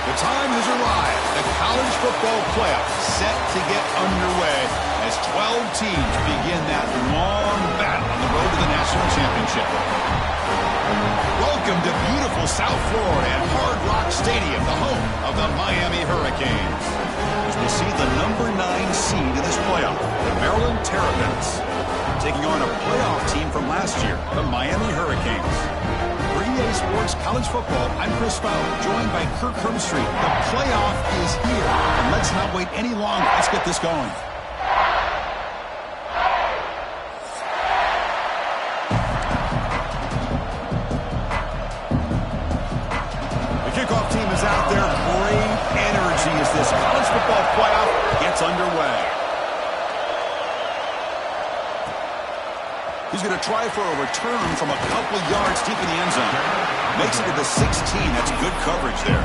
The time has arrived. The college football playoff set to get underway as 12 teams begin that long battle on the road to the national championship. Welcome to beautiful South Florida and Hard Rock Stadium, the home of the Miami Hurricanes. As we see the number 9 seed in this playoff, the Maryland Terrapins, taking on a playoff team from last year, the Miami Hurricanes. For EA Sports College Football, I'm Chris Fowler, joined by Kirk Herbstreit. The playoff is here, and let's not wait any longer. Let's get this going. The kickoff team is out there. Great energy as this college football playoff gets underway. He's going to try for a return from a couple yards deep in the end zone. Makes it to the 16. That's good coverage there.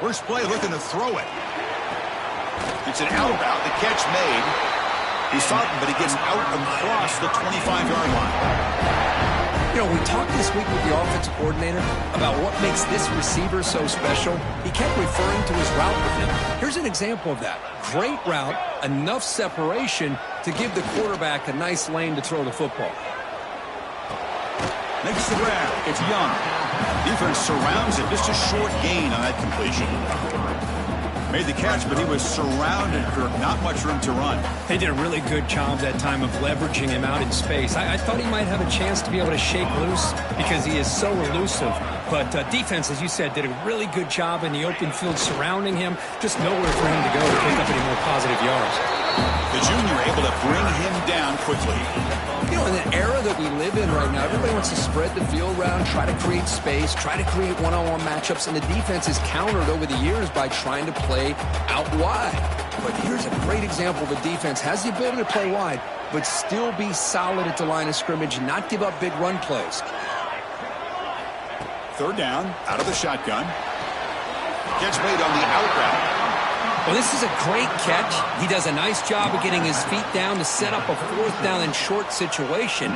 First play looking to throw it. It's an out route. The catch made. He saw it, but he gets out across the 25-yard line. You know, we talked this week with the offensive coordinator about what makes this receiver so special. He kept referring to his route with him. Here's an example of that. Great route, enough separation to give the quarterback a nice lane to throw the football. Makes the grab. It's Young. Defense surrounds it. Just a short gain on that completion. Made the catch, but he was surrounded, Kirk. Not much room to run. They did a really good job that time of leveraging him out in space. I thought he might have a chance to be able to shake loose because he is so elusive. But defense, as you said, did a really good job in the open field surrounding him. Just nowhere for him to go to pick up any more positive yards. The junior able to bring him down quickly. You know, in the era that we live in right now, everybody wants to spread the field around, try to create space, try to create one-on-one matchups, and the defense is countered over the years by trying to play out wide. But here's a great example. The defense has the ability to play wide, but still be solid at the line of scrimmage, not give up big run plays. Third down, out of the shotgun. Catch made on the out route. Well, this is a great catch. He does a nice job of getting his feet down to set up a fourth down and short situation.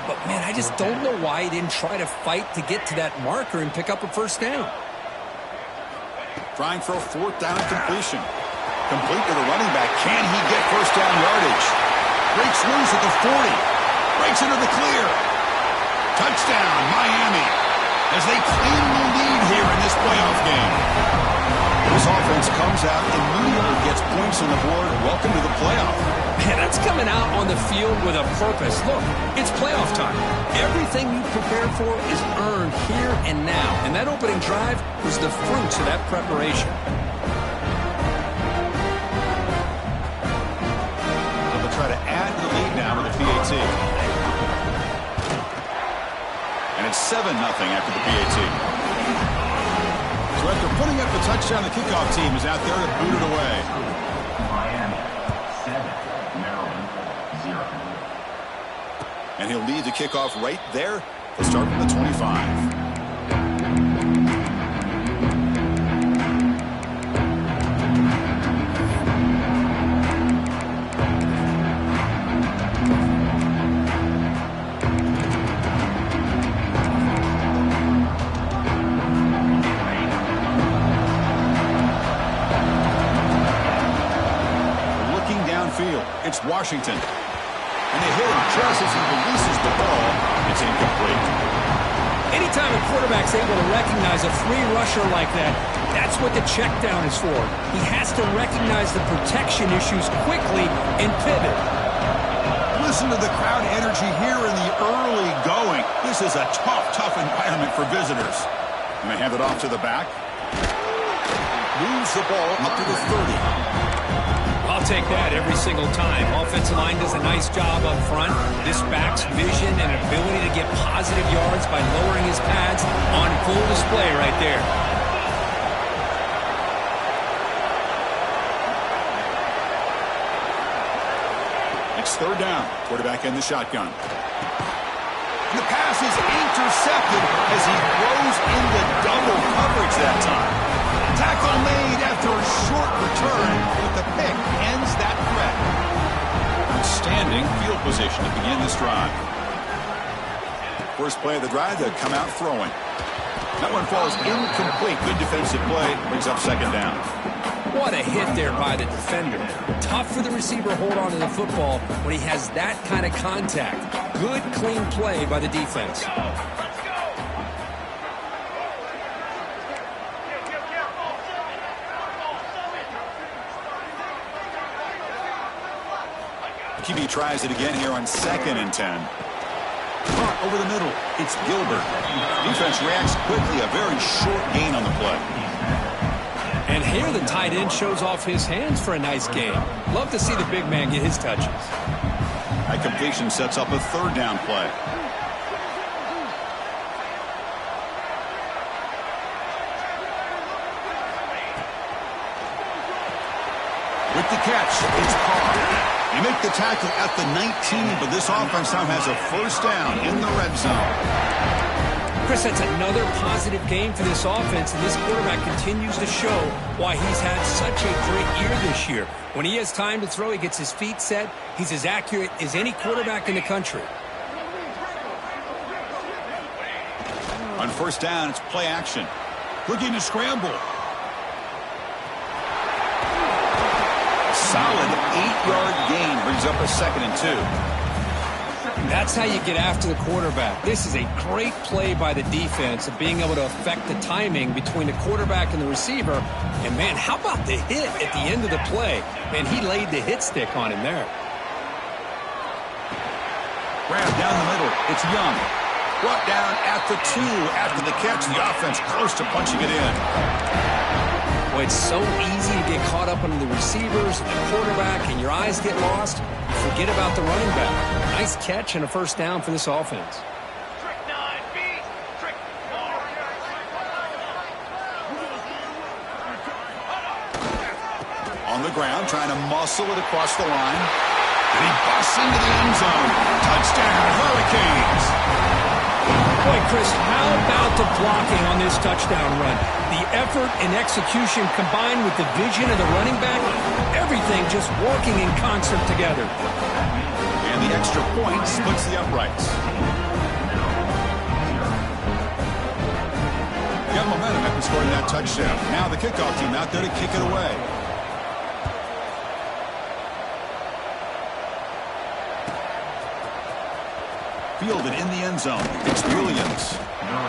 But, man, I just don't know why he didn't try to fight to get to that marker and pick up a first down. Trying for a fourth down completion. Complete to the running back. Can he get first down yardage? Breaks loose at the 40. Breaks into the clear. Touchdown, Miami, as they claim the lead here in this playoff game. This offense comes out immediately, gets points on the board. Welcome to the playoff. Man, that's coming out on the field with a purpose. Look, it's playoff time. Everything you prepare for is earned here and now. And that opening drive was the fruits of that preparation. They'll try to add to the lead now with the PAT. And it's 7-0 after the PAT. So after putting up the touchdown, the kickoff team is out there to boot it away. Miami 7, Maryland 0. And he'll lead the kickoff right there. He'll start from the 25. It's Washington. And they hit him just as he releases the ball. It's incomplete. Anytime a quarterback's able to recognize a free rusher like that, that's what the check down is for. He has to recognize the protection issues quickly and pivot. Listen to the crowd energy here in the early going. This is a tough environment for visitors. And they hand it off to the back. Moves the ball up to the 30. I'll take that every single time. Offensive line does a nice job up front. This back's vision and ability to get positive yards by lowering his pads on full display right there. It's third down. Quarterback in the shotgun. And the pass is intercepted as he throws into double coverage that time. Tackle made after a short return, but the pick ends that threat. Outstanding field position to begin this drive. First play of the drive, they come out throwing. That one falls incomplete. Good defensive play. Brings up second down. What a hit there by the defender. Tough for the receiver to hold on to the football when he has that kind of contact. Good, clean play by the defense. QB tries it again here on 2nd and 10. Caught over the middle. It's Gilbert. Defense reacts quickly. A very short gain on the play. And here the tight end shows off his hands for a nice game. Love to see the big man get his touches. That completion sets up a third down play. With the catch, it's Carr. You make the tackle at the 19, but this offense now has a first down in the red zone. Chris, that's another positive game for this offense, and this quarterback continues to show why he's had such a great year this year. When he has time to throw, he gets his feet set. He's as accurate as any quarterback in the country. On first down, it's play action. Looking to scramble. Solid 8-yard gain brings up a 2nd and 2. That's how you get after the quarterback. This is a great play by the defense of being able to affect the timing between the quarterback and the receiver. And, man, how about the hit at the end of the play? Man, he laid the hit stick on him there. Grab down the middle. It's Young. Brought down at the 2 after the catch. The offense close to punching it in. Well, it's so easy to get caught up under the receivers and the quarterback, and your eyes get lost. You forget about the running back. Nice catch and a first down for this offense. On the ground, trying to muscle it across the line. And he busts into the end zone. Touchdown, Hurricanes. Boy, Chris, how about the blocking on this touchdown run? The effort and execution combined with the vision of the running back, everything just working in concert together. And the extra point splits the uprights. Got momentum after scoring that touchdown. Now the kickoff team out there to kick it away. Fielded in the end zone. It's Williams.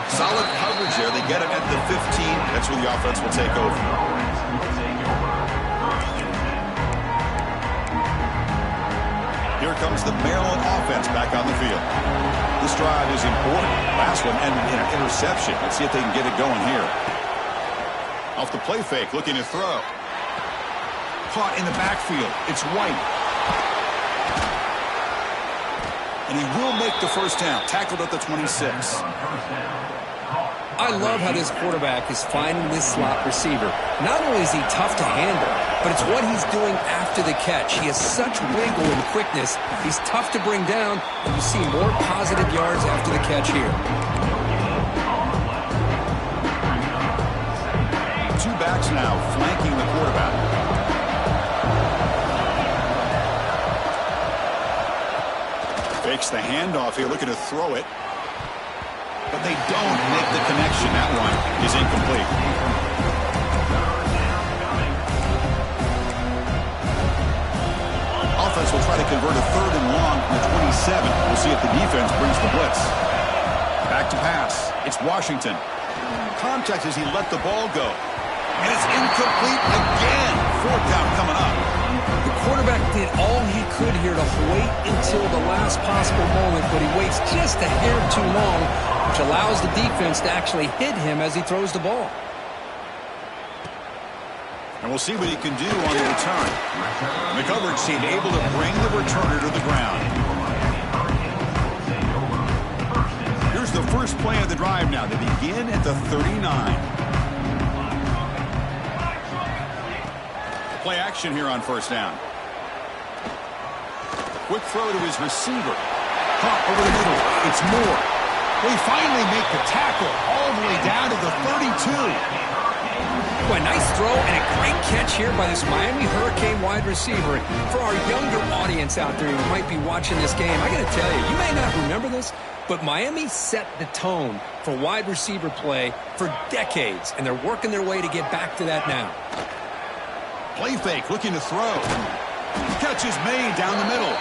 Solid coverage there. They get it at the 15. That's where the offense will take over. Here comes the Maryland offense back on the field. This drive is important. Last one and an interception. Let's see if they can get it going here. Off the play fake, looking to throw. Caught in the backfield. It's White. And he will make the first down. Tackled at the 26. I love how this quarterback is finding this slot receiver. Not only is he tough to handle, but it's what he's doing after the catch. He has such wiggle and quickness. He's tough to bring down, and you see more positive yards after the catch here. Two backs now flanking the quarterback. Fakes the handoff here, looking to throw it. But they don't make the connection. That one is incomplete. Offense will try to convert a 3rd and long from the 27. We'll see if the defense brings the blitz. Back to pass. It's Washington. Contact as he let the ball go. And it's incomplete again. 4th down coming up. The quarterback did all he could here to wait until the last possible moment, but he waits just a hair too long, which allows the defense to actually hit him as he throws the ball. And we'll see what he can do on the return. The coverage team able to bring the returner to the ground. Here's the first play of the drive now. They begin at the 39. Play action here on first down. Quick throw to his receiver. Caught over the middle. It's Moore. They finally make the tackle all the way down to the 32. Well, a nice throw and a great catch here by this Miami Hurricane wide receiver. For our younger audience out there who might be watching this game, I got to tell you, you may not remember this, but Miami set the tone for wide receiver play for decades, and they're working their way to get back to that now. Play fake, looking to throw. Catch is made down the middle.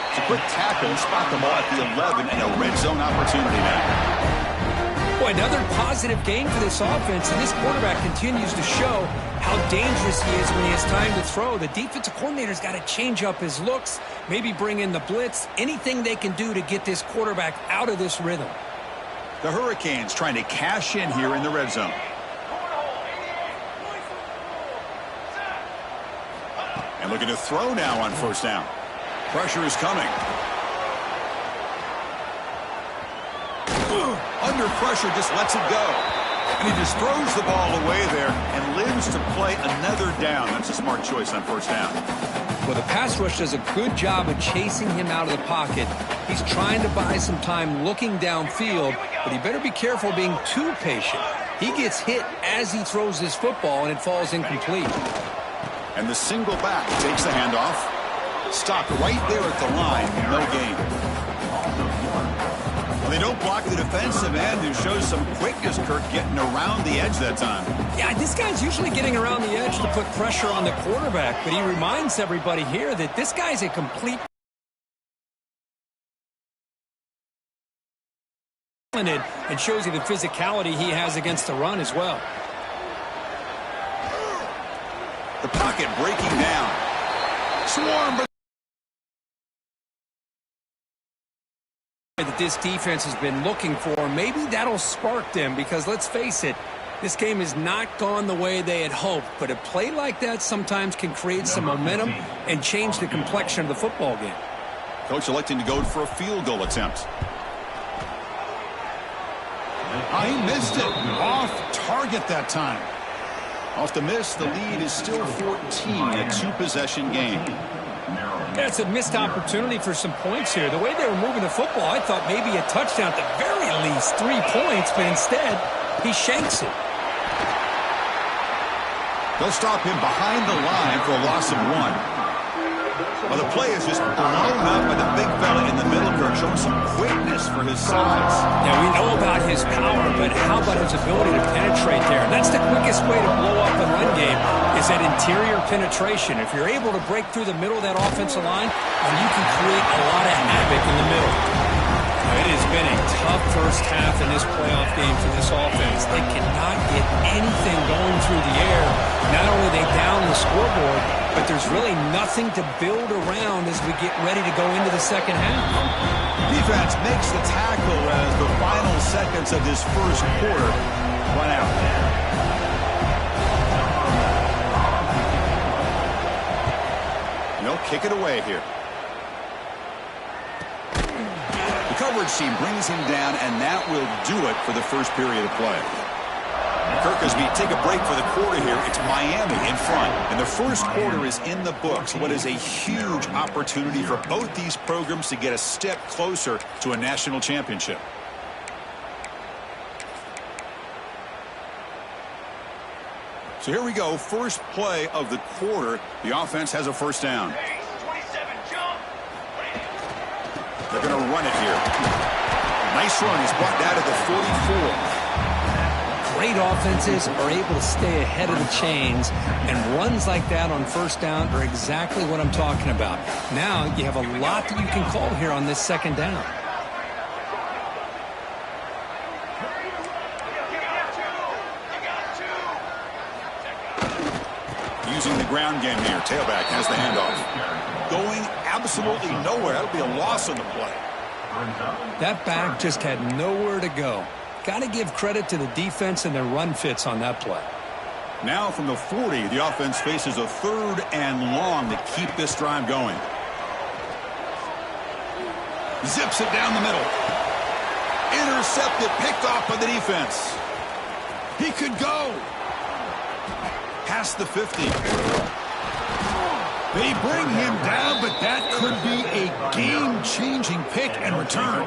It's a quick tackle, spot the ball at the 11, and a red zone opportunity now. Boy, another positive game for this offense, and this quarterback continues to show how dangerous he is when he has time to throw. The defensive coordinator's got to change up his looks, maybe bring in the blitz, anything they can do to get this quarterback out of this rhythm. The Hurricanes trying to cash in here in the red zone. And looking to throw now on first down. Pressure is coming. Under pressure, just lets it go. And he just throws the ball away there and lives to play another down. That's a smart choice on first down. Well, the pass rush does a good job of chasing him out of the pocket. He's trying to buy some time looking downfield, but he better be careful being too patient. He gets hit as he throws this football, and it falls incomplete. And the single back takes the handoff. Stopped right there at the line. No gain. They don't block the defensive end, who shows some quickness, Kirk, getting around the edge that time. Yeah, this guy's usually getting around the edge to put pressure on the quarterback, but he reminds everybody here that this guy's a complete and shows you the physicality he has against the run as well. The pocket breaking down. Swarm, but that this defense has been looking for. Maybe that'll spark them, because let's face it, this game has not gone the way they had hoped, but a play like that sometimes can create some momentum and change the complexion of the football game. Coach electing to go for a field goal attempt. He missed it. Off target that time. Off the miss, the lead is still 14, a two-possession game. That's a missed opportunity for some points here. The way they were moving the football, I thought maybe a touchdown, at the very least 3 points, but instead, he shanks it. They'll stop him behind the line for a loss of 1. Well, the play is just blown up by the big fella in the middle, Kirk, showing some quickness for his size. Yeah, we know about his power, but how about his ability to penetrate there? And that's the quickest way to blow up a run game, is that interior penetration. If you're able to break through the middle of that offensive line, then you can create a lot of havoc in the middle. It has been a tough first half in this playoff game for this offense. They cannot get anything going through the air. Not only are they down the scoreboard, but there's really nothing to build around as we get ready to go into the second half. Defense makes the tackle as the final seconds of this first quarter run out. They'll kick it away here. The coverage team brings him down, and that will do it for the first period of play. Kirk, as we take a break for the quarter here, it's Miami in front, and the first quarter is in the books. What is a huge opportunity for both these programs to get a step closer to a national championship. So here we go, first play of the quarter. The offense has a first down. They're going to run it here. Nice run. He's brought down to the 44. Great offenses are able to stay ahead of the chains, and runs like that on first down are exactly what I'm talking about. Now you have a lot that you can call here on this second down. Using the ground game here. Tailback has the handoff. Going absolutely nowhere. That'll be a loss on the play. That back just had nowhere to go. Got to give credit to the defense and their run fits on that play. Now from the 40, the offense faces a 3rd and long to keep this drive going. Zips it down the middle. Intercepted, picked off by the defense. He could go. Past the 50. They bring him down, but that could be a game-changing pick and return.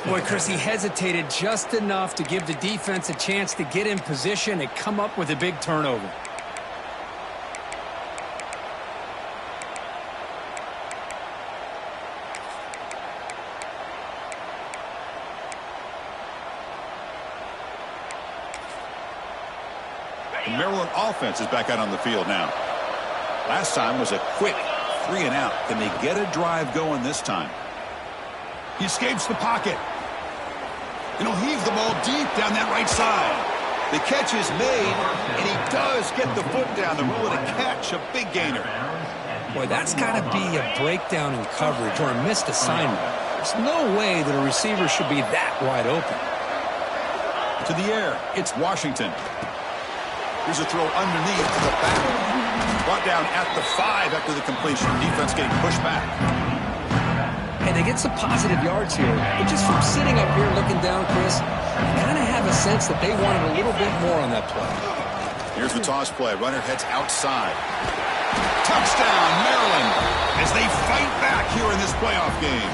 Boy, Chris, he hesitated just enough to give the defense a chance to get in position and come up with a big turnover. The Maryland offense is back out on the field now. Last time was a quick 3-and-out. Can they get a drive going this time? He escapes the pocket. And he'll heave the ball deep down that right side. The catch is made, and he does get the foot down the road and catch a big gainer. Boy, that's got to be a breakdown in coverage or a missed assignment. There's no way that a receiver should be that wide open. To the air, it's Washington. Here's a throw underneath to the back. Brought down at the 5 after the completion. Defense getting pushed back. And they get some positive yards here. But just from sitting up here looking down, Chris, I kind of have a sense that they wanted a little bit more on that play. Here's the toss play. Runner heads outside. Touchdown, Maryland, as they fight back here in this playoff game.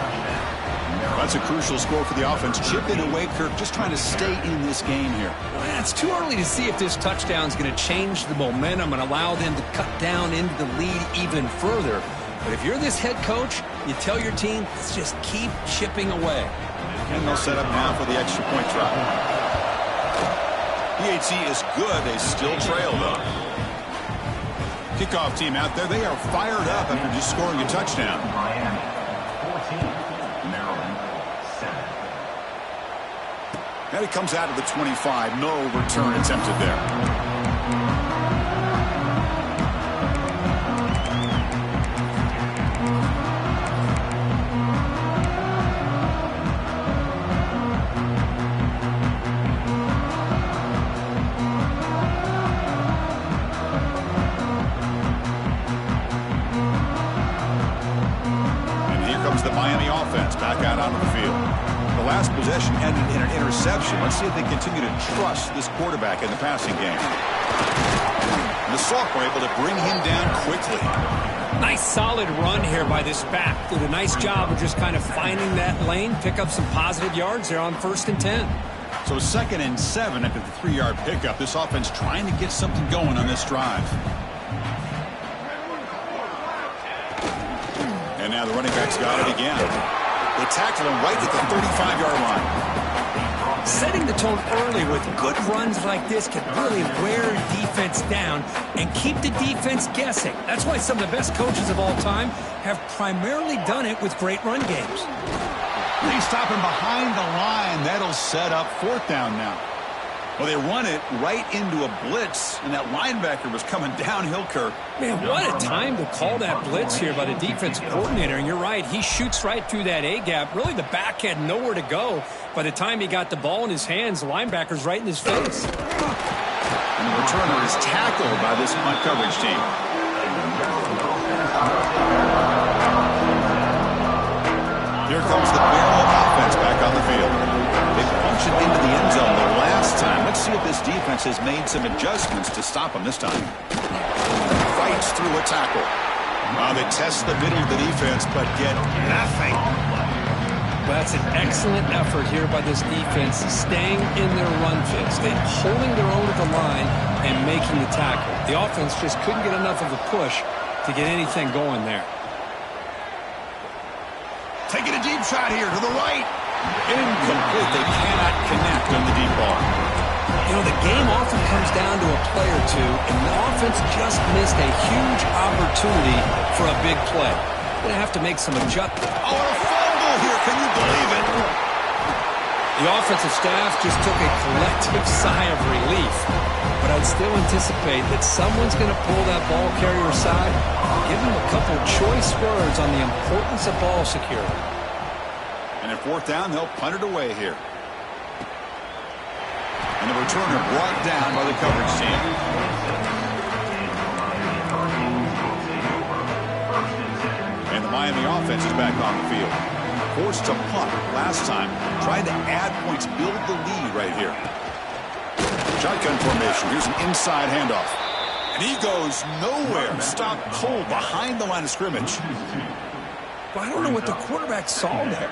That's a crucial score for the offense. Chipping away, Kirk, just trying to stay in this game here. Well, it's too early to see if this touchdown is going to change the momentum and allow them to cut down into the lead even further. But if you're this head coach, you tell your team, let's just keep chipping away. And they'll set up now for the extra point try. PAT is good. They still trail, though. Kickoff team out there. They are fired up after just scoring a touchdown. Miami 14, Maryland 7. Now he comes out of the 25. No return attempted there. Possession ended in an interception. Let's see if they continue to trust this quarterback in the passing game. And the sophomore able to bring him down quickly. Nice solid run here by this back. Did a nice job of just kind of finding that lane, pick up some positive yards there on 1st and 10. So 2nd and 7 after the 3-yard pickup. This offense trying to get something going on this drive. And now the running back's got it again. They tackle him right at the 35-yard line. Setting the tone early with good runs like this can really wear defense down and keep the defense guessing. That's why some of the best coaches of all time have primarily done it with great run games. They stop him behind the line. That'll set up 4th down now. Well, they run it right into a blitz, and that linebacker was coming downhill, Kirk. Man, what a time to call that blitz here by the defense coordinator. And you're right, he shoots right through that A-gap. Really, the back had nowhere to go. By the time he got the ball in his hands, the linebacker's right in his face. And the returner is tackled by this punt coverage team. Here comes the Maryland offense back on the field. They punctured into the end zone the last time. Let's see if this defense has made some adjustments to stop them this time. Fights through a tackle. They test the middle of the defense, but get nothing. Well, that's an excellent effort here by this defense, staying in their run fits, holding their own at the line and making the tackle. The offense just couldn't get enough of a push to get anything going there. Taking a deep shot here to the right. Incomplete. They cannot connect on the deep ball. You know, the game often comes down to a play or two, and the offense just missed a huge opportunity for a big play. Going to have to make some adjustments. Oh, a fumble here. Can you believe it? The offensive staff just took a collective sigh of relief. But I'd still anticipate that someone's going to pull that ball carrier aside, give him a couple choice words on the importance of ball security. And at 4th down, they'll punt it away here. And the returner brought down by the coverage team. And the Miami offense is back on the field. Forced to punt last time. Trying to add points, build the lead right here. Shotgun formation. Here's an inside handoff. And he goes nowhere. Stopped cold behind the line of scrimmage. Well, I don't know what the quarterback saw there.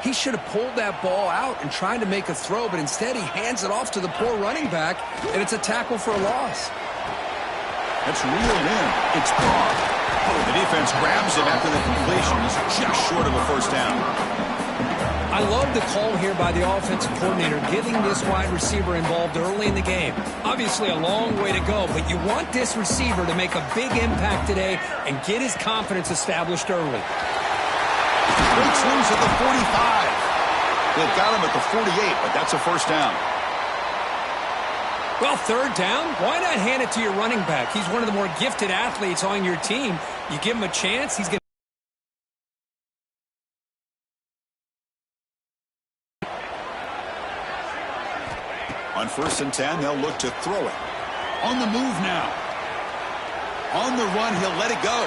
He should have pulled that ball out and tried to make a throw, but instead he hands it off to the poor running back, and it's a tackle for a loss. That's reeled in. It's Carr. The defense grabs him after the completion. He's just short of a first down. I love the call here by the offensive coordinator, getting this wide receiver involved early in the game. Obviously a long way to go, but you want this receiver to make a big impact today and get his confidence established early. Breaks loose at the 45. They've got him at the 48, but that's a first down. Well, third down, why not hand it to your running back? He's one of the more gifted athletes on your team. You give him a chance, he's going to... On 1st and 10, they'll look to throw it. On the move now. On the run, he'll let it go.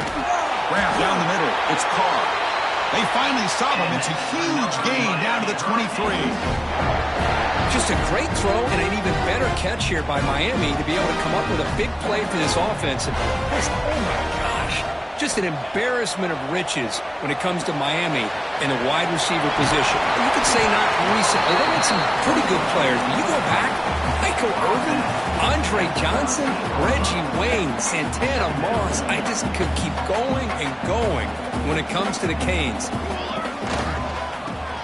Grab down the middle. It's Carr. They finally stop him. It's a huge gain down to the 23. Just a great throw and an even better catch here by Miami to be able to come up with a big play for this offense. And oh my gosh, just an embarrassment of riches when it comes to Miami in the wide receiver position. You could say not recently. They've had some pretty good players. But you go back, Michael Irvin, Andre Johnson, Reggie Wayne, Santana Moss. I just could keep going and going when it comes to the Canes.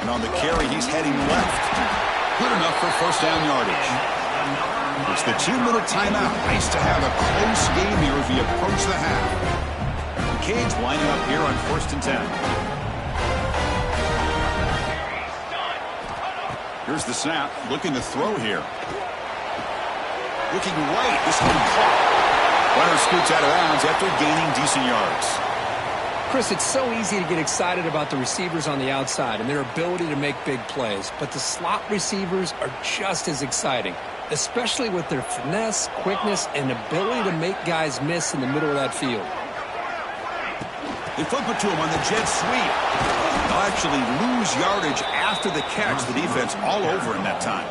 And on the carry, he's heading left. Good enough for first down yardage. It's the 2-minute timeout. Nice to have a close game here as we approach the half. The Canes lining up here on 1st and 10. Here's the snap. Looking to throw here. Looking right. This one caught. Runner scoots out of bounds after gaining decent yards. Chris, it's so easy to get excited about the receivers on the outside and their ability to make big plays, but the slot receivers are just as exciting, especially with their finesse, quickness, and ability to make guys miss in the middle of that field. They flip it to him on the jet sweep. They'll actually lose yardage after the catch. The defense all over him that time.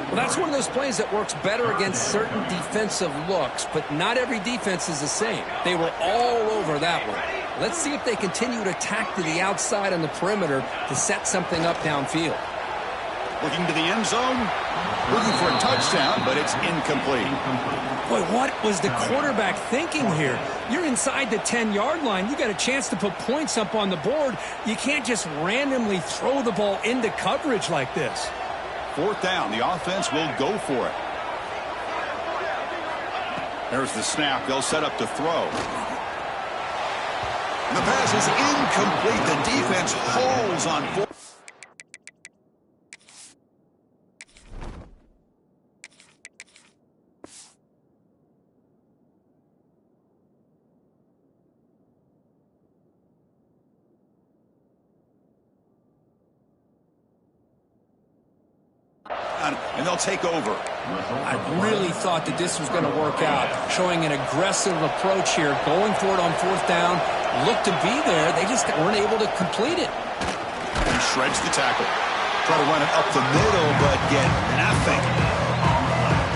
Well, that's one of those plays that works better against certain defensive looks, but not every defense is the same. They were all over that one. Let's see if they continue to attack to the outside on the perimeter to set something up downfield. Looking to the end zone. Looking for a touchdown, but it's incomplete. Boy, what was the quarterback thinking here? You're inside the 10-yard line. You got a chance to put points up on the board. You can't just randomly throw the ball into coverage like this. 4th down. The offense will go for it. There's the snap. They'll set up to throw. The pass is incomplete. The defense holds on 4. And they'll take over. I really thought that this was going to work out, showing an aggressive approach here, going for it on 4th down. Looked to be there. They just weren't able to complete it. He shreds the tackle. Try to run it up the middle, but get nothing.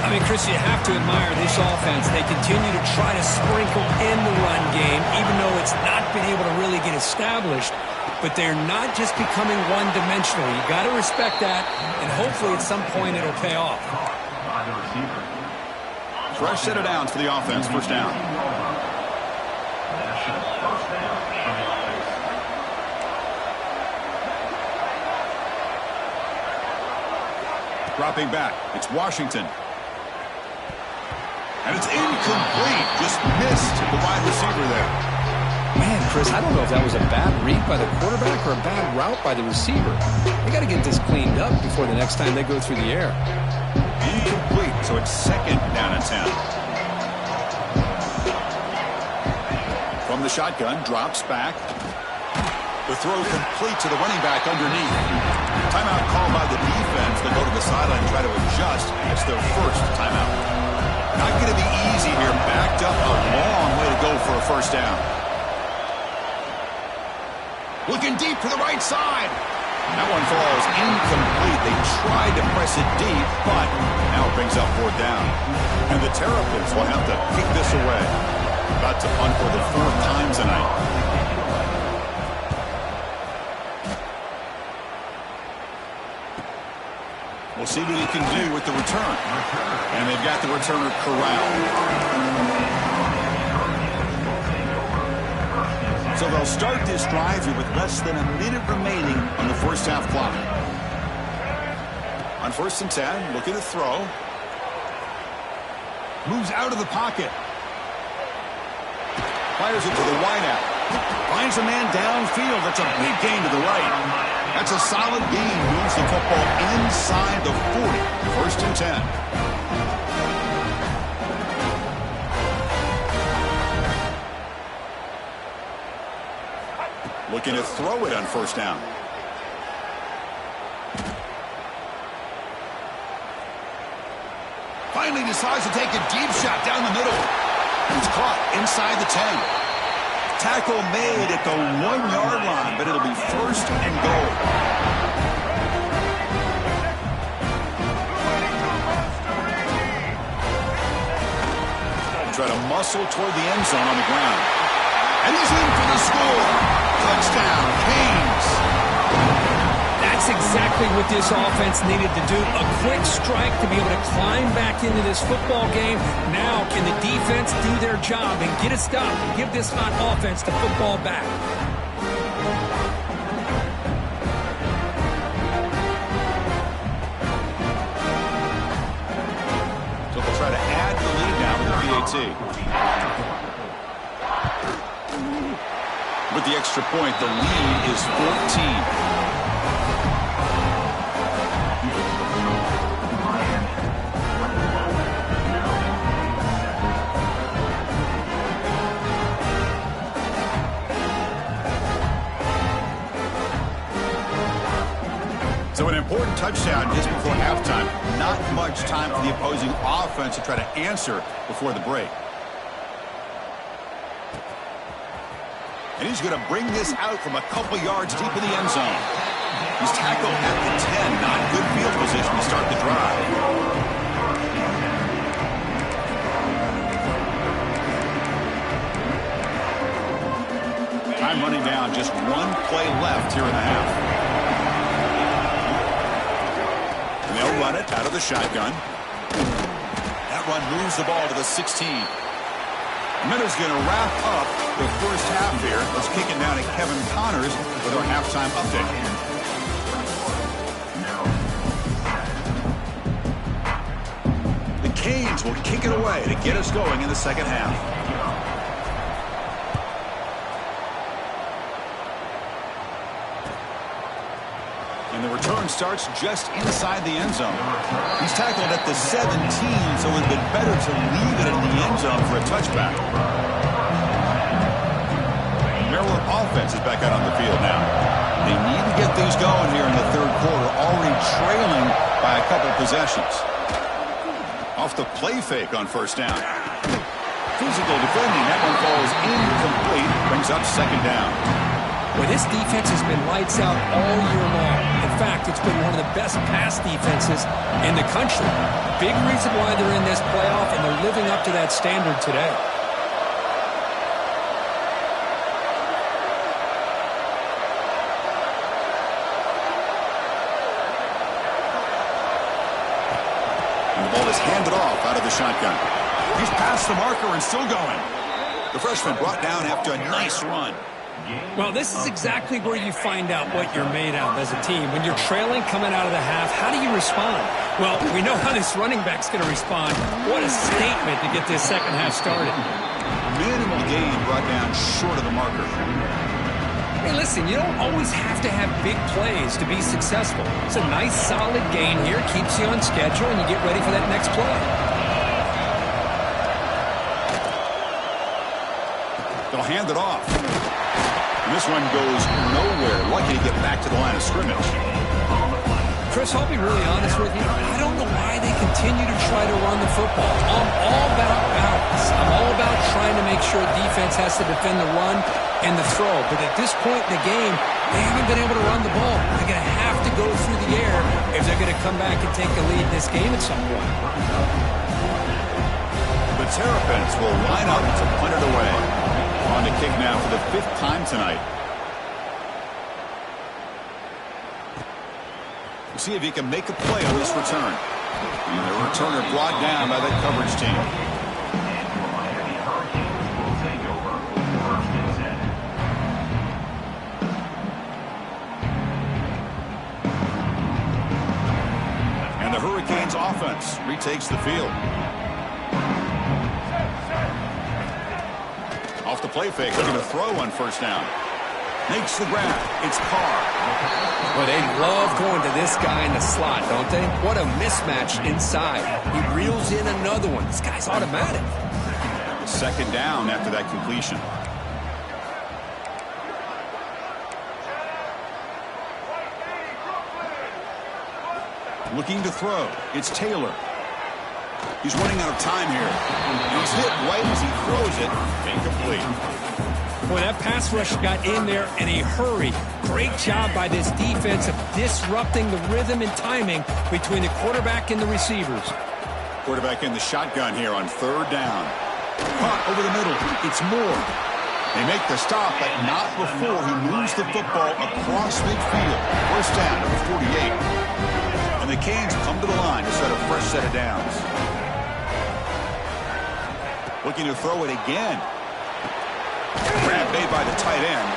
I mean, Chris, you have to admire this offense. They continue to try to sprinkle in the run game, even though it's not been able to really get established. But they're not just becoming one-dimensional. You got to respect that, and hopefully at some point it'll pay off. Fresh set of downs for the offense. First down. Dropping back. It's Washington. And it's incomplete. Just missed the wide receiver there. Man, Chris, I don't know if that was a bad read by the quarterback or a bad route by the receiver. They got to get this cleaned up before the next time they go through the air. Incomplete, so it's 2nd down and 10. From the shotgun, drops back. The throw complete to the running back underneath. Timeout called by the defense. They'll go to the sideline and try to adjust. It's their first timeout. Not going to be easy here. Backed up a long way to go for a first down. Looking deep to the right side. That one falls incomplete. They tried to press it deep, but now it brings up 4th down. And the Terrapins will have to kick this away. About to punt for the 4th time tonight. We'll see what he can do with the return. And they've got the returner corralled. So they'll start this drive here with less than a minute remaining on the first half clock. On 1st and 10, looking to throw. Moves out of the pocket. Fires it to the wideout. Finds a man downfield. That's a big gain to the right. That's a solid gain. Moves the football inside the 40. 1st and 10. Looking to throw it on 1st down. Finally decides to take a deep shot down the middle. He's caught inside the 10. Tackle made at the 1-yard line, but it'll be 1st and goal. Try to muscle toward the end zone on the ground. And he's in for the score. Touchdown, Canes. That's exactly what this offense needed to do. A quick strike to be able to climb back into this football game. Now, can the defense do their job and get a stop and give this hot offense the football back? So they'll try to add the lead now with the PAT. With the extra point, the lead is 14. So an important touchdown just before halftime. Not much time for the opposing offense to try to answer before the break. And he's going to bring this out from a couple yards deep in the end zone. He's tackled at the 10. Not good field position to start the drive. Time running down. Just one play left here in the half. They'll run it out of the shotgun. That run moves the ball to the 16. Miller's going to wrap up the first half here. Let's kick it down to Kevin Connors with our halftime update. The Canes will kick it away to get us going in the second half. And the return starts just inside the end zone. He's tackled at the 17, so it would have been better to leave it in the end zone for a touchback. Maryland offense is back out on the field now. They need to get things going here in the third quarter, already trailing by a couple possessions. Off the play fake on 1st down. Physical defending. That one falls incomplete. Brings up 2nd down. Well, this defense has been lights out all year long. In fact, it's been one of the best pass defenses in the country. Big reason why they're in this playoff, and they're living up to that standard today. And the ball is handed off out of the shotgun. He's past the marker and still going. The freshman brought down after a nice run. Well, this is exactly where you find out what you're made of as a team. When you're trailing coming out of the half, how do you respond? Well, we know how this running back's going to respond. What a statement to get this second half started. Minimal gain brought down short of the marker. Hey, listen, you don't always have to have big plays to be successful. It's a nice, solid gain here, keeps you on schedule, and you get ready for that next play. They'll hand it off. And this one goes nowhere. Lucky to get back to the line of scrimmage. Chris, I'll be really honest with you. I don't know why they continue to try to run the football. I'm all about balance. I'm all about trying to make sure defense has to defend the run and the throw. But at this point in the game, they haven't been able to run the ball. They're going to go through the air if they're going to come back and take a lead in this game at some point. The Terrapins will line up to punt it away. On to kick now for the 5th time tonight. We'll see if he can make a play on this return. And the returner brought down by that coverage team. And the Hurricanes offense retakes the field. Off the play fake, looking to throw on first down. Makes the grab. It's Carr. Well, they love going to this guy in the slot, don't they? What a mismatch inside. He reels in another one. This guy's automatic. Second down after that completion. Looking to throw. It's Taylor. He's running out of time here. And he's hit right as he throws it. Incomplete. Boy, that pass rush got in there in a hurry. Great job by this defense of disrupting the rhythm and timing between the quarterback and the receivers. Quarterback in the shotgun here on third down. Caught over the middle. It's Moore. They make the stop, but not before he moves the football across midfield. First down, number 48. And the Canes come to the line to set a fresh set of downs. Looking to throw it again. Grab made by the tight end.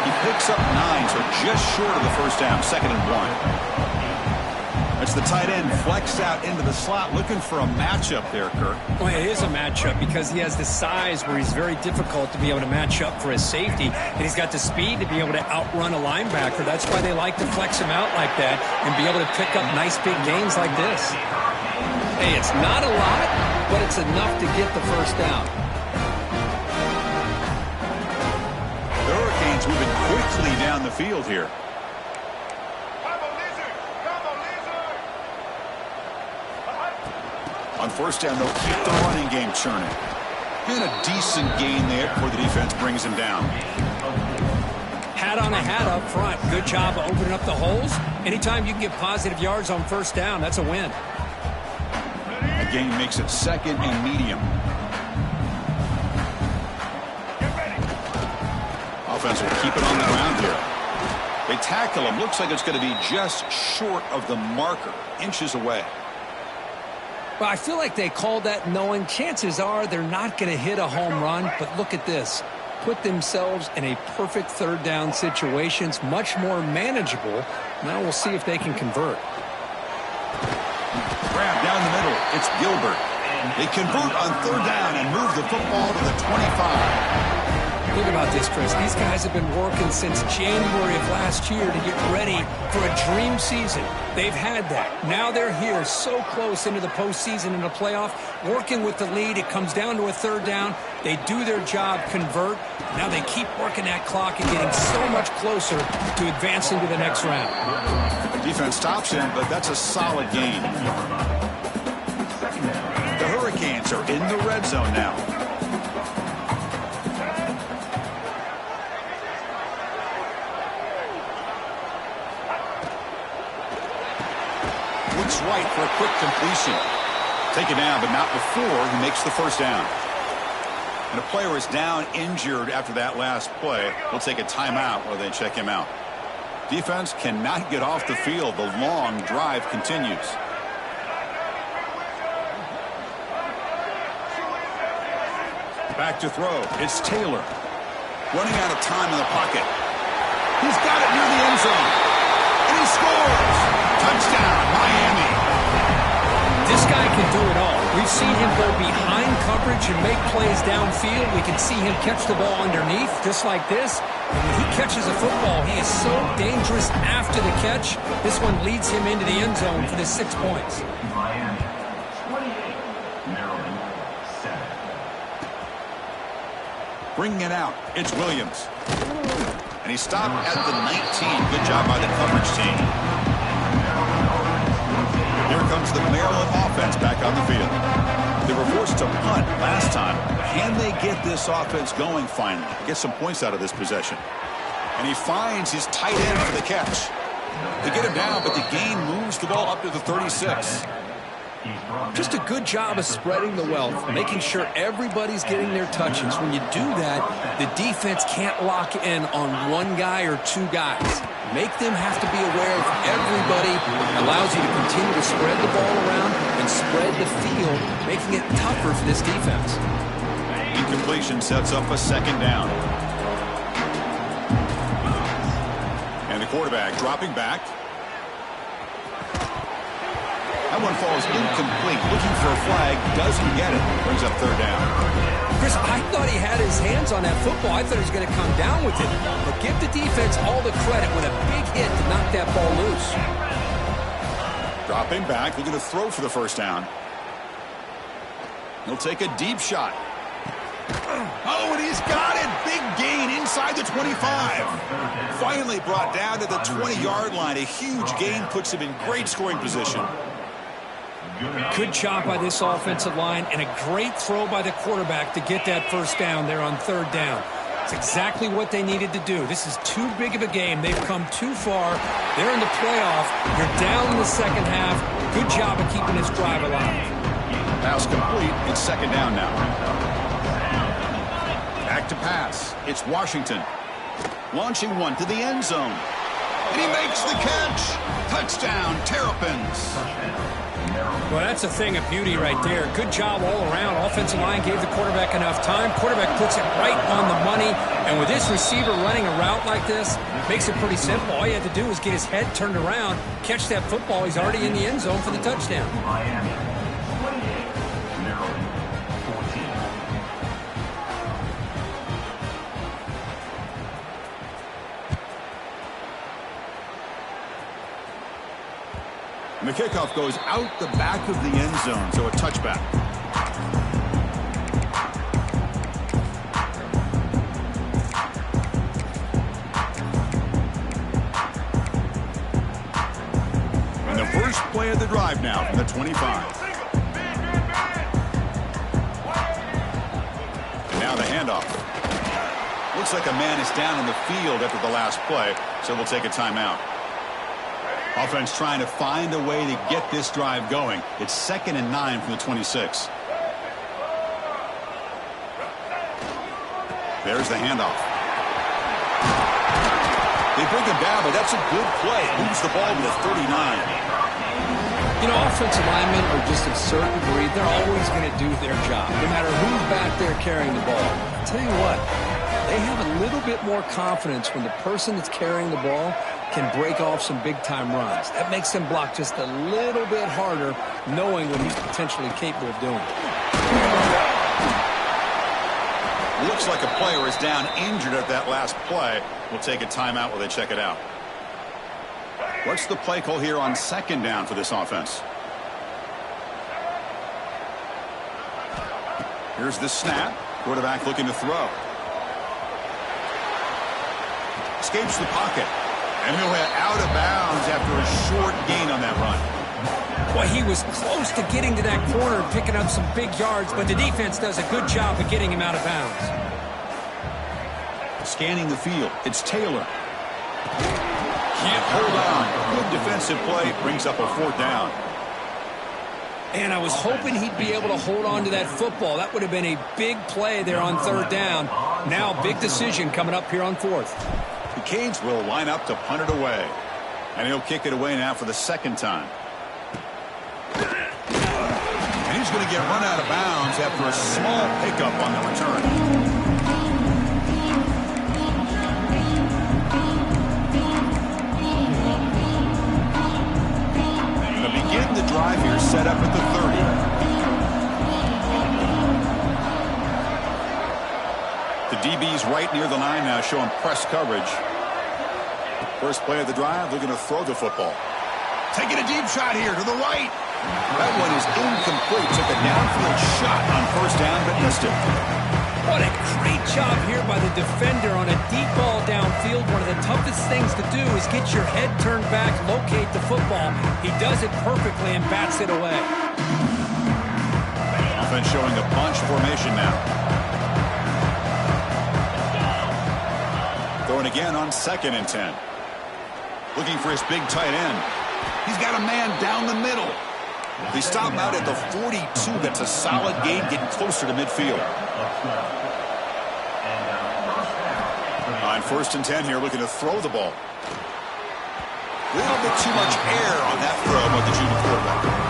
He picks up 9, so just short of the first down, 2nd and 1. That's the tight end flexed out into the slot, looking for a matchup there, Kirk. Well, it is a matchup because he has the size where he's very difficult to be able to match up for his safety, and he's got the speed to be able to outrun a linebacker. That's why they like to flex him out like that and be able to pick up nice big gains like this. Hey, it's not a lot, but it's enough to get the first down. The Hurricanes moving quickly down the field here. On first down, they'll keep the running game churning. And a decent gain there before the defense brings him down. Hat on a hat up front. Good job of opening up the holes. Anytime you can get positive yards on first down, that's a win. A gain makes it 2nd and medium. Offense will keep it on the ground here. They tackle him. Looks like it's going to be just short of the marker. Inches away. Well, I feel like they called that knowing chances are they're not going to hit a home run. But look at this. Put themselves in a perfect third down situation. It's much more manageable. Now we'll see if they can convert. Grab down the middle. It's Gilbert. They convert on third down and move the football to the 25. Think about this, Chris. These guys have been working since January of last year to get ready for a dream season. They've had that. Now they're here so close into the postseason and the playoff, working with the lead. It comes down to a third down. They do their job, convert. Now they keep working that clock and getting so much closer to advancing to the next round. Defense stops him, but that's a solid gain. The Hurricanes are in the red zone now. Looks right for a quick completion. Taken down, but not before he makes the first down. And a player is down injured after that last play. We'll take a timeout while they check him out. Defense cannot get off the field. The long drive continues. Back to throw. It's Taylor. Running out of time in the pocket. He's got it near the end zone. And he scores. Touchdown, Miami. This guy can do it all. We've seen him go behind coverage and make plays downfield. We can see him catch the ball underneath, just like this. And when he catches a football, he is so dangerous after the catch. This one leads him into the end zone for the 6 points. Miami 28, Maryland 7. Bringing it out, it's Williams. And he stopped at the 19. Good job by the coverage team. Here comes the Maryland offense back on the field. They were forced to punt last time. Can they get this offense going finally? Get some points out of this possession. And he finds his tight end for the catch. They get him down, but the gain moves the ball up to the 36. Just a good job of spreading the wealth, making sure everybody's getting their touches. When you do that, the defense can't lock in on one guy or two guys. Make them have to be aware of everybody. Allows you to continue to spread the ball around and spread the field, making it tougher for this defense. Incompletion sets up a second down. And the quarterback dropping back. That one falls incomplete. Looking for a flag. Doesn't get it. Brings up third down. Chris, I thought he had his hands on that football. I thought he was going to come down with it. But give the defense all the credit with a big hit to knock that ball loose. Dropping back. Looking to throw for the first down. He'll take a deep shot. Oh, and he's got it. Big gain inside the 25. Finally brought down to the 20-yard line. A huge gain puts him in great scoring position. Good job by this offensive line and a great throw by the quarterback to get that first down there on third down. It's exactly what they needed to do. This is too big of a game. They've come too far. They're in the playoff. You're down in the second half. Good job of keeping this drive alive. Pass complete. It's second down now. Back to pass. It's Washington. Launching one to the end zone. And he makes the catch. Touchdown, Terrapins. Well, that's a thing of beauty right there. Good job all around. Offensive line gave the quarterback enough time. Quarterback puts it right on the money. And with this receiver running a route like this, makes it pretty simple. All you have to do is get his head turned around, catch that football. He's already in the end zone for the touchdown. And the kickoff goes out the back of the end zone, so a touchback. And the first play of the drive now from the 25. And now the handoff. Looks like a man is down in the field after the last play, so we'll take a timeout. Offense trying to find a way to get this drive going. It's 2nd and 9 from the 26. There's the handoff. They bring him down, but that's a good play. Moves the ball to the 39. You know, offensive linemen are just a certain breed. They're always going to do their job, no matter who's back there carrying the ball. I'll tell you what, they have a little bit more confidence when the person that's carrying the ball can break off some big-time runs. That makes them block just a little bit harder, knowing what he's potentially capable of doing. Looks like a player is down injured at that last play. We'll take a timeout while they check it out. What's the play call here on second down for this offense? Here's the snap. Quarterback looking to throw. Escapes the pocket. And he'll head out of bounds after a short gain on that run. Well, he was close to getting to that corner and picking up some big yards, but the defense does a good job of getting him out of bounds. Scanning the field. It's Taylor. Can't hold on. Good defensive play. Brings up a fourth down. And I was hoping he'd be able to hold on to that football. That would have been a big play there on third down. Now, big decision coming up here on fourth. The Canes will line up to punt it away. And he'll kick it away now for the second time. And he's going to get run out of bounds after a small pickup on the return. And to begin the drive here, set up at the 30. The DB's right near the line now, showing press coverage. First play of the drive, looking to throw the football. Taking a deep shot here to the right. That one is incomplete. Took a downfield shot on first down, but missed it. What a great job here by the defender on a deep ball downfield. One of the toughest things to do is get your head turned back, locate the football. He does it perfectly and bats it away. Offense showing a bunch formation now. Throwing again on 2nd and 10. Looking for his big tight end. He's got a man down the middle. They stop him out at the 42. That's a solid gain, getting closer to midfield. On 1st and 10 here, looking to throw the ball. A little bit too much air on that throw by the junior quarterback.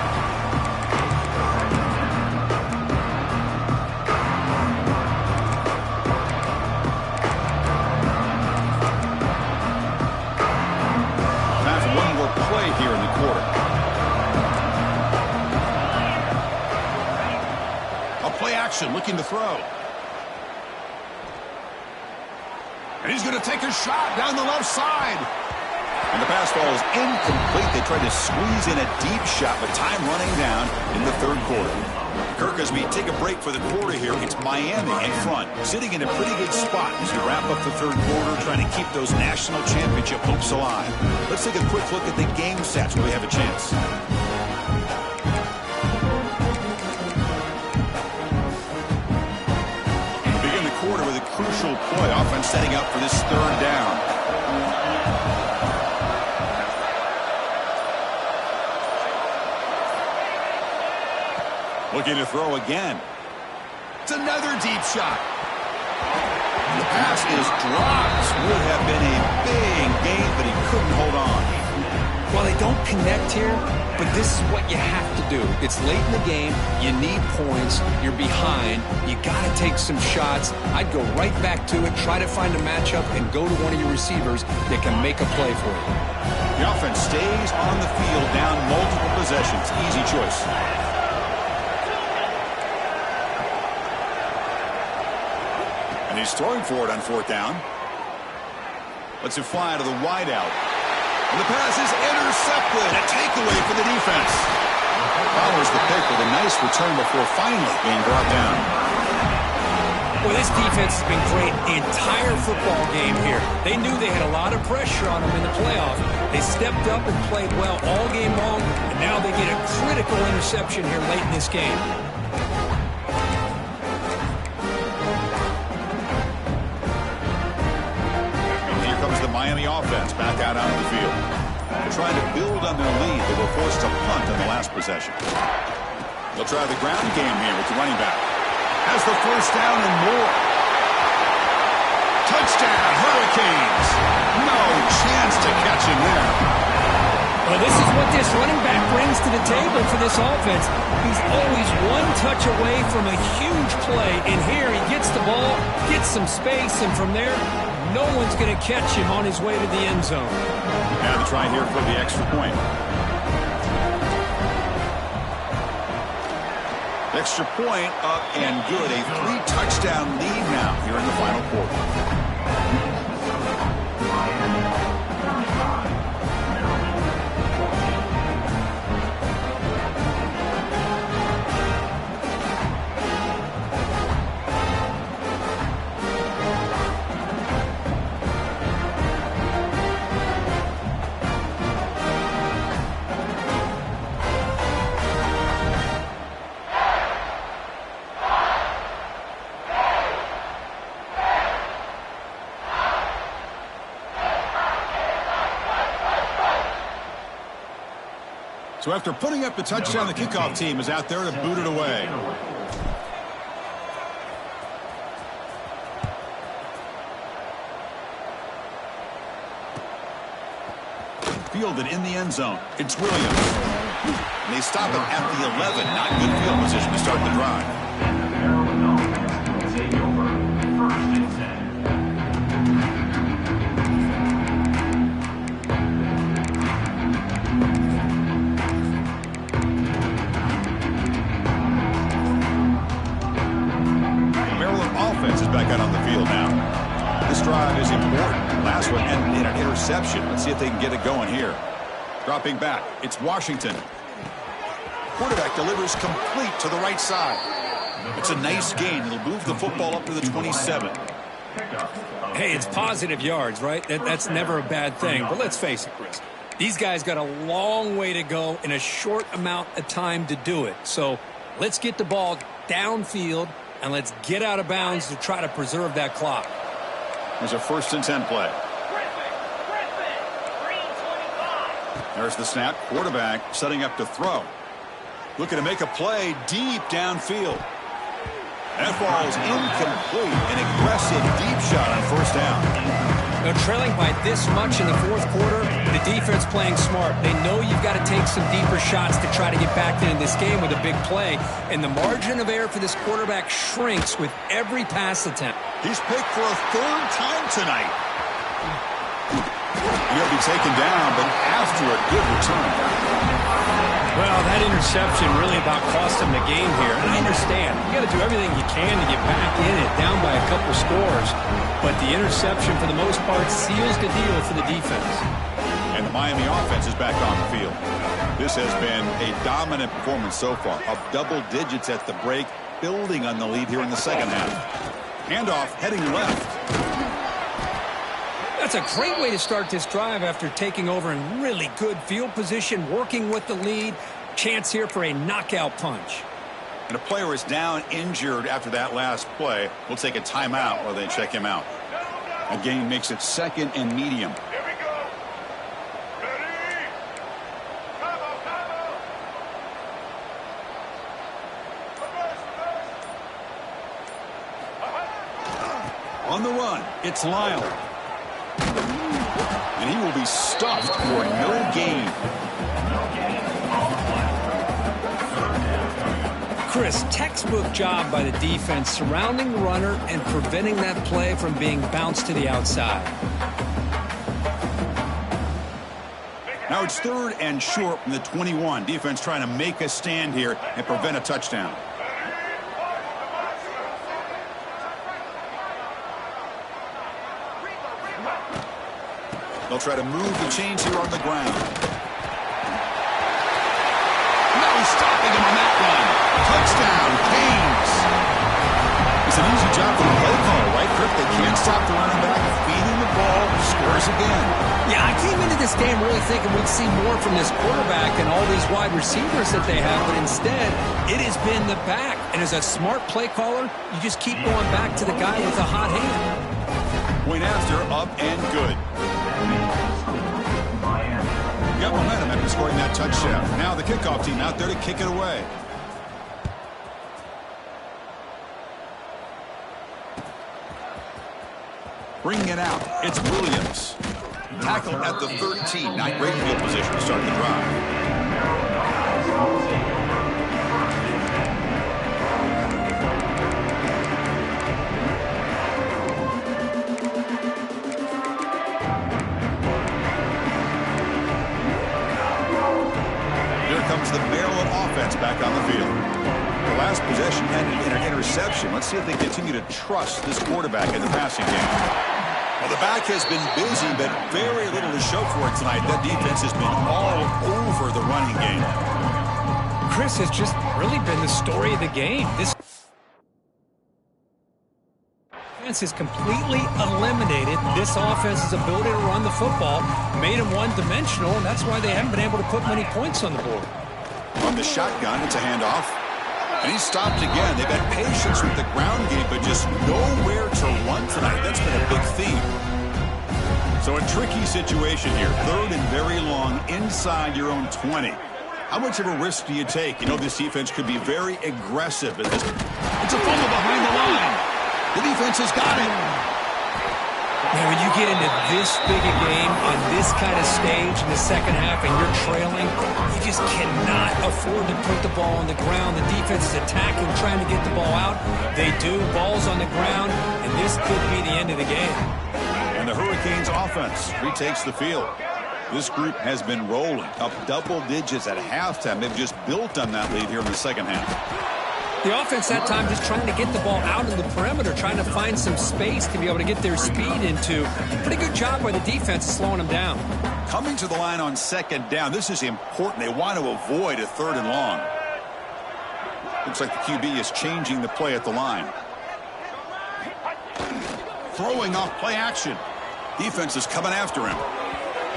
Play here in the quarter. A play action, looking to throw. And he's going to take a shot down the left side. And the pass ball is incomplete. They tried to squeeze in a deep shot, but time running down in the 3rd quarter. Kirk, as we take a break for the quarter here, it's Miami in front, sitting in a pretty good spot as we wrap up the 3rd quarter, trying to keep those national championship hopes alive. Let's take a quick look at the game stats where we have a chance. We begin the quarter with a crucial play, offense setting up for this 3rd down. Looking to throw again. It's another deep shot. The pass is dropped. Would have been a big gain, but he couldn't hold on. Well, they don't connect here, but this is what you have to do. It's late in the game. You need points. You're behind. You got to take some shots. I'd go right back to it, try to find a matchup, and go to one of your receivers that can make a play for you. The offense stays on the field, down multiple possessions. Easy choice. And he's throwing for it on 4th down. Lets it fly to the wideout. And the pass is intercepted. A takeaway for the defense. Follows the pick with a nice return before finally being brought down. Well, this defense has been great the entire football game here. They knew they had a lot of pressure on them in the playoff. They stepped up and played well all game long, and now they get a critical interception here late in this game. Miami offense back out onto the field. They're trying to build on their lead. They were forced to punt on the last possession. They'll try the ground game here with the running back. Has the 1st down and more. Touchdown, Hurricanes. No chance to catch him there. Well, this is what this running back brings to the table for this offense. He's always one touch away from a huge play. And here he gets the ball, gets some space, and from there, no one's going to catch him on his way to the end zone. Now to try here for the extra point. Extra point up and good. A 3-touchdown lead now here in the final quarter. So after putting up the touchdown, the kickoff team is out there to boot it away. Fielded in the end zone. It's Williams. And they stop him at the 11. Not good field position to start the drive. Back out on the field now. This drive is important. Last one ended in an interception. Let's see if they can get it going here. Dropping back. It's Washington. Quarterback delivers complete to the right side. It's a nice gain. It'll move the football up to the 27. Hey, it's positive yards, right? That's never a bad thing. But let's face it, Chris. These guys got a long way to go in a short amount of time to do it. So let's get the ball downfield and let's get out of bounds to try to preserve that clock. There's a 1st and 10 play. There's the snap. Quarterback setting up to throw. Looking to make a play deep downfield. That ball's incomplete. An aggressive deep shot on first down. Now, trailing by this much in the fourth quarter, the defense playing smart. They know you've got to take some deeper shots to try to get back into this game with a big play. And the margin of error for this quarterback shrinks with every pass attempt. He's picked for a third time tonight. He'll be taken down, but after a good return. Well, that interception really about cost him the game here. And I understand. You got to do everything you can to get back in it, down by a couple scores. But the interception, for the most part, seals the deal for the defense. And the Miami offense is back on the field. This has been a dominant performance so far. Up double digits at the break, building on the lead here in the second half. Handoff heading left. That's a great way to start this drive after taking over in really good field position, working with the lead. Chance here for a knockout punch. And a player is down injured after that last play. We'll take a timeout while they check him out. A gain makes it second and medium. Here we go. Ready? Come on. On the run, it's Lyle. And he will be stuffed for no gain. Chris, textbook job by the defense surrounding the runner and preventing that play from being bounced to the outside. Now it's third and short from the 21. Defense trying to make a stand here and prevent a touchdown. They'll try to move the chains here on the ground. No stopping him on that one. Touchdown, Canes. It's an easy job for the play caller, right, Kirk? They can't stop the running back. Feeding the ball, scores again. Yeah, I came into this game really thinking we'd see more from this quarterback and all these wide receivers that they have, but instead, it has been the back. And as a smart play caller, you just keep going back to the guy with a hot hand. Point after, up and good. Got momentum after scoring that touchdown. Now the kickoff team out there to kick it away. Bringing it out, it's Williams. Tackled at the 13. Not great field position to start the drive. Comes the Maryland offense back on the field. The last possession ended in an interception. Let's see if they continue to trust this quarterback in the passing game. Well, the back has been busy, but very little to show for it tonight. That defense has been all over the running game. Chris, has just really been the story of the game. This defense has completely eliminated this offense's ability to run the football, made them one-dimensional, and that's why they haven't been able to put many points on the board. On the shotgun, it's a handoff. And he's stopped again. They've had patience with the ground game, but just nowhere to run tonight. That's been a big theme. So a tricky situation here. Third and very long inside your own 20. How much of a risk do you take? You know this defense could be very aggressive at this. It's a fumble behind the line. The defense has got it. Now, when you get into this big a game on this kind of stage in the second half and you're trailing, you just cannot afford to put the ball on the ground. The defense is attacking, trying to get the ball out. They do. Ball's on the ground, and this could be the end of the game. And the Hurricanes offense retakes the field. This group has been rolling up double digits at halftime. They've just built on that lead here in the second half. The offense that time just trying to get the ball out of the perimeter, trying to find some space to be able to get their speed into. Pretty good job by the defense slowing them down. Coming to the line on second down. This is important. They want to avoid a third and long. Looks like the QB is changing the play at the line. Throwing off play action. Defense is coming after him.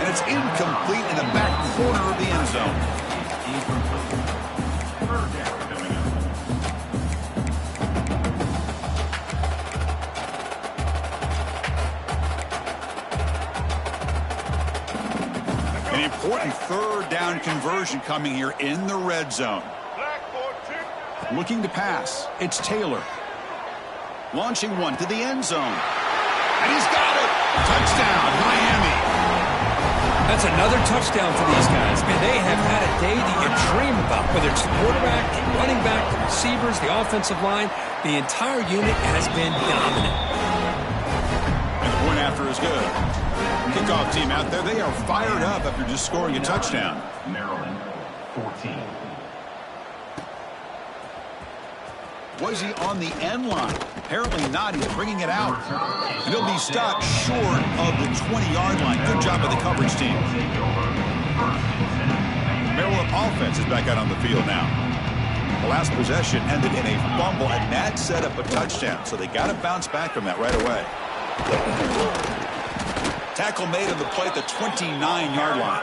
And it's incomplete in the back corner of the end zone. An important third down conversion coming here in the red zone. Blackboard tip. Looking to pass. It's Taylor. Launching one to the end zone. And he's got it. Touchdown, Miami. That's another touchdown for these guys. Man, they have had a day that you dream about, whether it's the quarterback, the running back, the receivers, the offensive line. The entire unit has been dominant. And the point after is good. Kickoff team out there, they are fired up after just scoring a touchdown. Maryland, 14. Was he on the end line? Apparently not. He's bringing it out. And he'll be stopped short of the 20-yard line. Good job by the coverage team. Maryland offense is back out on the field now. The last possession ended in a fumble, and that set up a touchdown. So they got to bounce back from that right away. Tackle made on the play at the 29-yard line.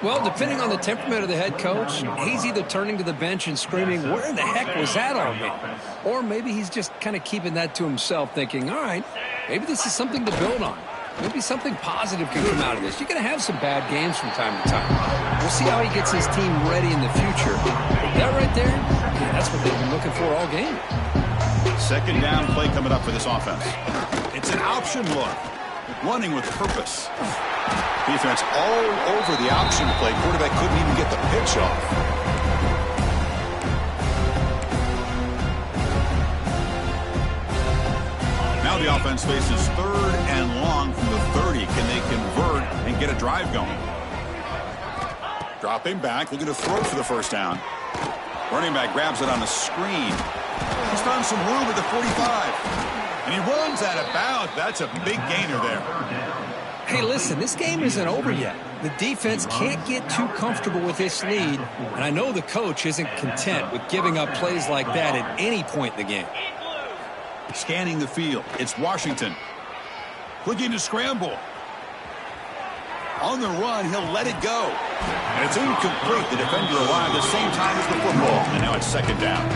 Well, depending on the temperament of the head coach, he's either turning to the bench and screaming, where in the heck was that all game? Or maybe he's just kind of keeping that to himself, thinking, all right, maybe this is something to build on. Maybe something positive can come out of this. You're going to have some bad games from time to time. We'll see how he gets his team ready in the future. That right there, yeah, that's what they've been looking for all game. Second down play coming up for this offense. It's an option look. Running with purpose. Defense all over the option play. Quarterback couldn't even get the pitch off. Now the offense faces third and long from the 30. Can they convert and get a drive going? Dropping back, looking to throw for the first down. Running back grabs it on the screen. He's found some room at the 45. And he runs out of bounds. That's a big gainer there. Hey, listen, this game isn't over yet. The defense can't get too comfortable with this lead, and I know the coach isn't content with giving up plays like that at any point in the game. Scanning the field. It's Washington. Looking to scramble. On the run, he'll let it go. And it's incomplete. The defender arrived at the same time as the football. And now it's second down.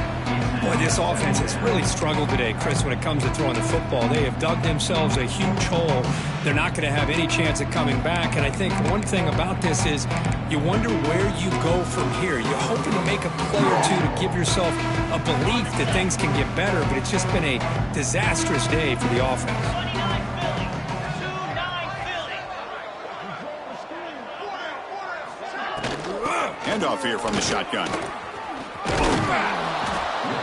Boy, this offense has really struggled today, Chris, when it comes to throwing the football. They have dug themselves a huge hole. They're not going to have any chance of coming back. And I think one thing about this is you wonder where you go from here. You're hoping to make a play or two to give yourself a belief that things can get better, but it's just been a disastrous day for the offense. Handoff here from the shotgun.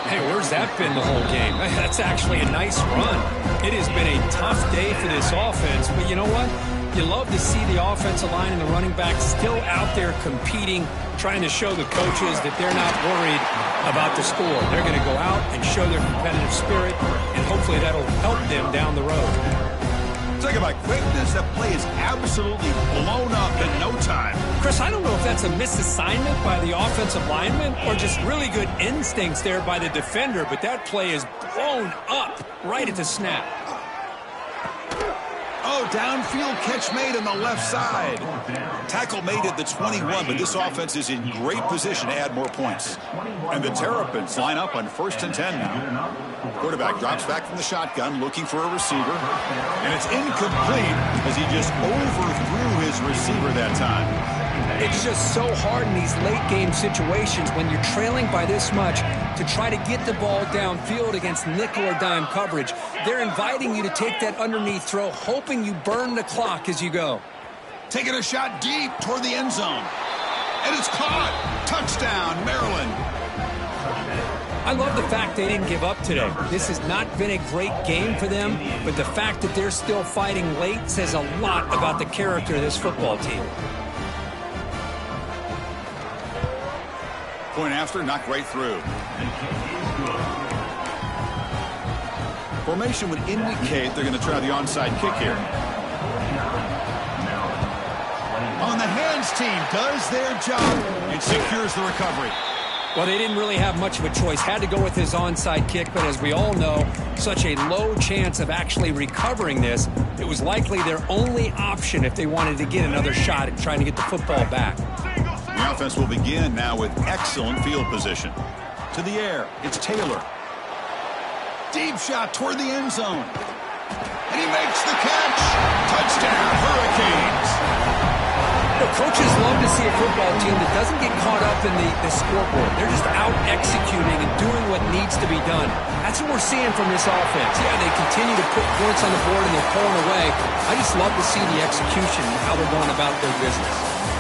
Hey, where's that been the whole game? That's actually a nice run. It has been a tough day for this offense, but you know what? You love to see the offensive line and the running back still out there competing, trying to show the coaches that they're not worried about the score. They're going to go out and show their competitive spirit, and hopefully that'll help them down the road. Talk about quickness. That play is absolutely blown up in no time. Chris, I don't know if that's a misassignment by the offensive lineman or just really good instincts there by the defender, but that play is blown up right at the snap. Oh, downfield catch made on the left side. Tackle made at the 21, but this offense is in great position to add more points. And the Terrapins line up on 1st and 10 now. Quarterback drops back from the shotgun, looking for a receiver. And it's incomplete as he just overthrew his receiver that time. It's just so hard in these late-game situations when you're trailing by this much to try to get the ball downfield against nickel or dime coverage. They're inviting you to take that underneath throw, hoping you burn the clock as you go. Taking a shot deep toward the end zone. And it's caught. Touchdown, Maryland. I love the fact they didn't give up today. This has not been a great game for them, but the fact that they're still fighting late says a lot about the character of this football team. Point after, knocked right through. Formation would indicate they're going to try the onside kick here. On the hands team does their job and secures the recovery. Well, they didn't really have much of a choice. Had to go with his onside kick, but as we all know, such a low chance of actually recovering this. It was likely their only option if they wanted to get another shot at trying to get the football back. The offense will begin now with excellent field position. To the air, it's Taylor. Deep shot toward the end zone. And he makes the catch. Touchdown, Hurricanes. Coaches love to see a football team that doesn't get caught up in the scoreboard. They're just out executing and doing what needs to be done. That's what we're seeing from this offense. Yeah, they continue to put points on the board and they're pulling away. I just love to see the execution and how they're going about their business.